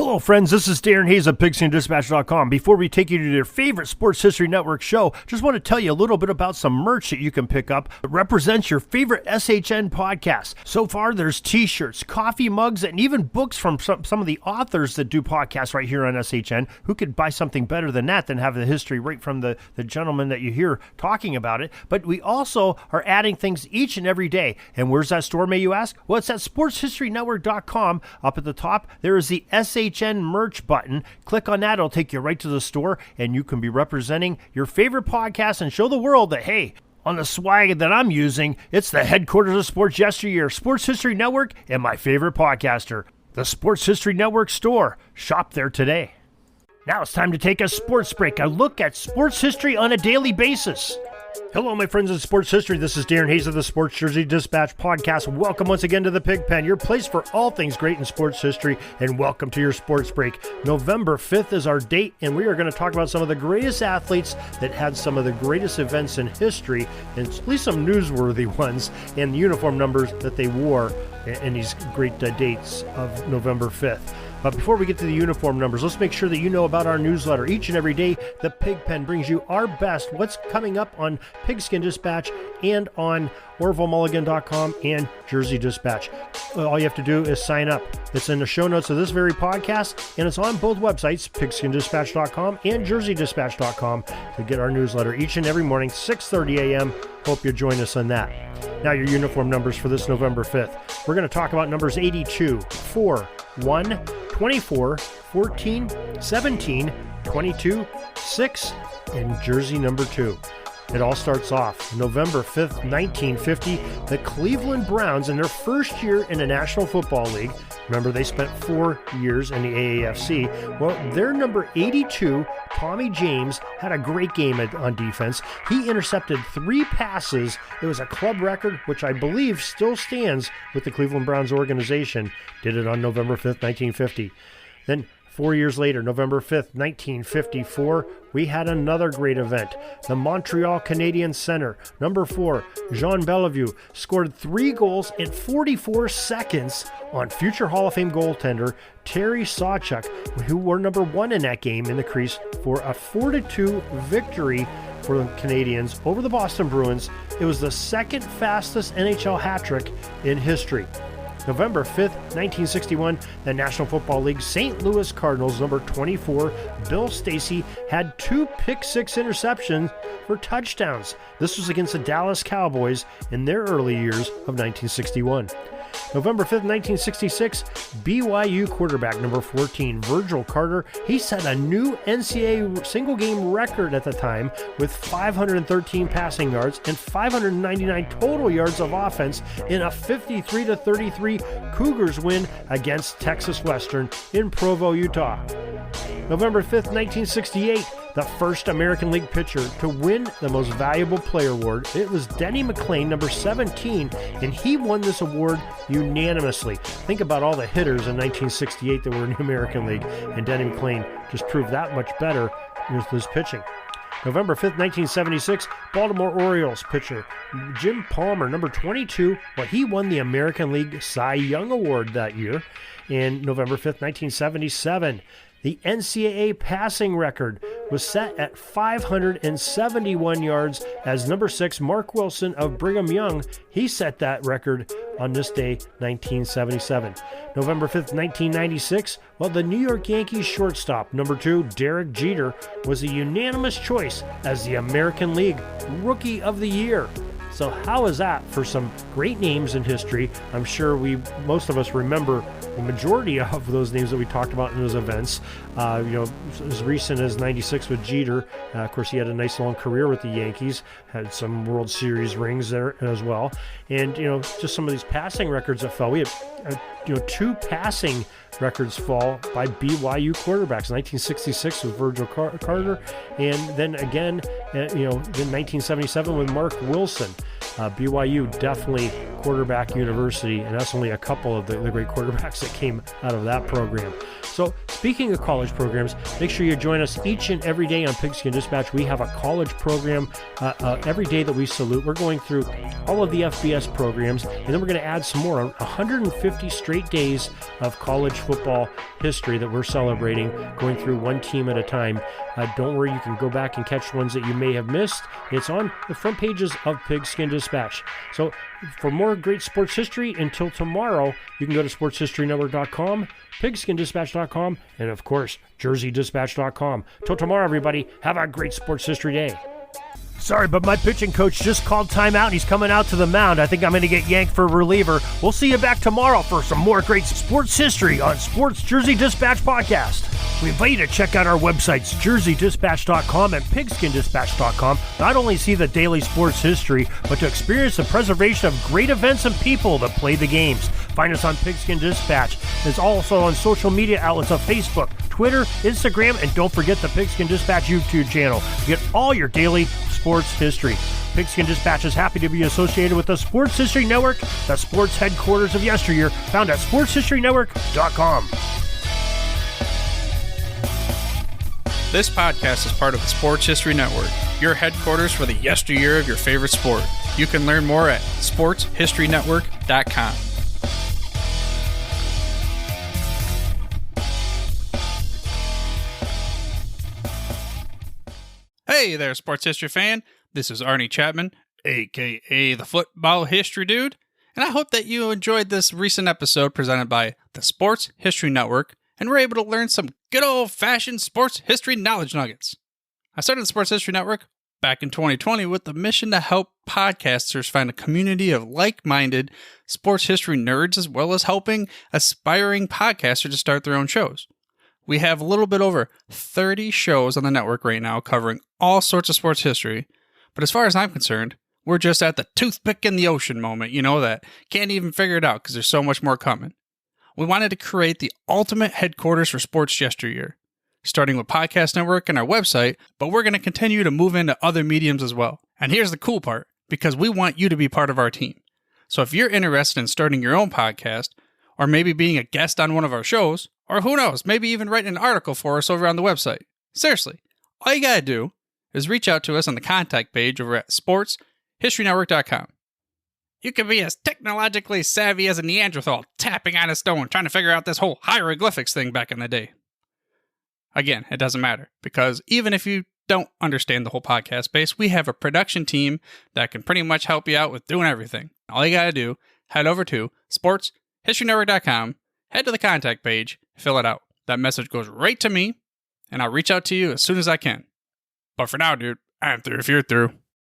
Hello, friends. This is Darren Hayes of Pigskin.com. Before we take you to your favorite Sports History Network show, just want to tell you a little bit about some merch that you can pick up that represents your favorite SHN podcast. So far, there's t-shirts, coffee mugs, and even books from some of the authors that do podcasts right here on SHN. Who could buy something better than that, than have the history right from the gentleman that you hear talking about it? But we also are adding things each and every day. And where's that store, may you ask? Well, it's at SportsHistoryNetwork.com. Up at the top, there is the SHN merch button. Click on that. It'll take you right to the store, and you can be representing your favorite podcast and show the world that, hey, on the swag that I'm using, it's the headquarters of sports yesteryear, Sports History Network, and my favorite podcaster, the Sports History Network store. Shop there today. Now it's time to take a sports break, a look at sports history on a daily basis. Hello, my friends in sports history. This is Darren Hayes of the Sports Jersey Dispatch podcast. Welcome once again to the Pig Pen, your place for all things great in sports history, and welcome to your sports break. November 5th is our date, and we are going to talk about some of the greatest athletes that had some of the greatest events in history, and at least some newsworthy ones, and the uniform numbers that they wore in these great dates of November 5th. But before we get to the uniform numbers, let's make sure that you know about our newsletter. Each and every day, the Pig Pen brings you our best, what's coming up on Pigskin Dispatch and on OrvilleMulligan.com and Jersey Dispatch. All you have to do is sign up. It's in the show notes of this very podcast, and it's on both websites, PigskinDispatch.com and JerseyDispatch.com, to get our newsletter each and every morning, 6:30 a.m. Hope you join us on that. Now your uniform numbers for this November 5th. We're going to talk about numbers 82, 4, 1, 24, 14, 17, 22, 6, and jersey number 2. It all starts off November 5th, 1950. The Cleveland Browns, in their first year in the National Football League, remember they spent 4 years in the AAFC, well, their number 82, Tommy James, had a great game on defense. He intercepted 3 passes. It was a club record, which I believe still stands with the Cleveland Browns organization. Did it on November 5th, 1950. Then 4 years later, November 5th, 1954, we had another great event. The Montreal Canadiens center, number 4, Jean Bellevue, scored 3 goals in 44 seconds on future Hall of Fame goaltender Terry Sawchuk, who were number 1 in that game in the crease for a 4-2 victory for the Canadiens over the Boston Bruins. It was the second fastest NHL hat trick in history. November 5th, 1961, the National Football League St. Louis Cardinals, number 24, Bill Stacy, had 2 pick-6 interceptions for touchdowns. This was against the Dallas Cowboys in their early years of 1961. November 5th, 1966, BYU quarterback number 14, Virgil Carter, he set a new NCAA single-game record at the time with 513 passing yards and 599 total yards of offense in a 53-33 Cougars win against Texas Western in Provo, Utah. November 5th, 1968, the first American League pitcher to win the Most Valuable Player award. It was Denny McLain, number 17, and he won this award unanimously. Think about all the hitters in 1968 that were in the American League, and Denny McLain just proved that much better with his pitching. November 5th, 1976, Baltimore Orioles pitcher Jim Palmer, number 22, well, he won the American League Cy Young Award that year. And November 5th, 1977, the NCAA passing record was set at 571 yards as number 6, Mark Wilson of Brigham Young, he set that record on this day, 1977. November 5th, 1996, well, the New York Yankees shortstop, number 2, Derek Jeter, was a unanimous choice as the American League Rookie of the Year. So how is that for some great names in history? I'm sure most of us remember the majority of those names that we talked about in those events. As recent as 96 with Jeter. Of course, he had a nice long career with the Yankees, had some World Series rings there as well. And, just some of these passing records that fell. We had, 2 passing records fall by BYU quarterbacks. 1966 with Virgil Carter, and then again, in 1977 with Mark Wilson. BYU definitely quarterback university, and that's only a couple of the great quarterbacks that came out of that program. So speaking of college programs, make sure you join us each and every day on Pigskin Dispatch. We have a college program every day that we salute. We're going through all of the FBS programs, and then we're going to add some more, 150 straight days of college football history that we're celebrating, going through one team at a time. Don't worry, you can go back and catch ones that you may have missed. It's on the front pages of Pigskin Dispatch. So for more great sports history, until tomorrow, you can go to sportshistorynetwork.com, pigskindispatch.com, and of course, jerseydispatch.com. Till tomorrow, everybody, have a great sports history day. Sorry, but my pitching coach just called timeout and he's coming out to the mound. I think I'm going to get yanked for a reliever. We'll see you back tomorrow for some more great sports history on Sports Jersey Dispatch Podcast. We invite you to check out our websites, jerseydispatch.com and pigskindispatch.com. Not only see the daily sports history, but to experience the preservation of great events and people that play the games. Find us on Pigskin Dispatch. It's also on social media outlets of Facebook, Twitter, Instagram, and don't forget the Pigskin Dispatch YouTube channel. Get all your daily sports history. Pigskin Dispatch is happy to be associated with the Sports History Network, the sports headquarters of yesteryear, found at sportshistorynetwork.com. This podcast is part of the Sports History Network, your headquarters for the yesteryear of your favorite sport. You can learn more at sportshistorynetwork.com. Hey there, sports history fan. This is Arnie Chapman, a.k.a. the Football History Dude, and I hope that you enjoyed this recent episode presented by the Sports History Network and were able to learn some good old-fashioned sports history knowledge nuggets. I started the Sports History Network back in 2020 with the mission to help podcasters find a community of like-minded sports history nerds, as well as helping aspiring podcasters to start their own shows. We have a little bit over 30 shows on the network right now covering all sorts of sports history, but as far as I'm concerned, we're just at the toothpick in the ocean moment, that can't even figure it out because there's so much more coming. We wanted to create the ultimate headquarters for sports yesteryear, starting with Podcast Network and our website, but we're going to continue to move into other mediums as well. And here's the cool part, because we want you to be part of our team. So if you're interested in starting your own podcast, or maybe being a guest on one of our shows, or who knows, maybe even writing an article for us over on the website. Seriously, all you gotta do is reach out to us on the contact page over at sportshistorynetwork.com. You can be as technologically savvy as a Neanderthal tapping on a stone trying to figure out this whole hieroglyphics thing back in the day. Again, it doesn't matter, because even if you don't understand the whole podcast space, we have a production team that can pretty much help you out with doing everything. All you gotta do, head over to sportshistorynetwork.com, head to the contact page, fill it out. That message goes right to me, and I'll reach out to you as soon as I can. But for now, dude, I'm through if you're through.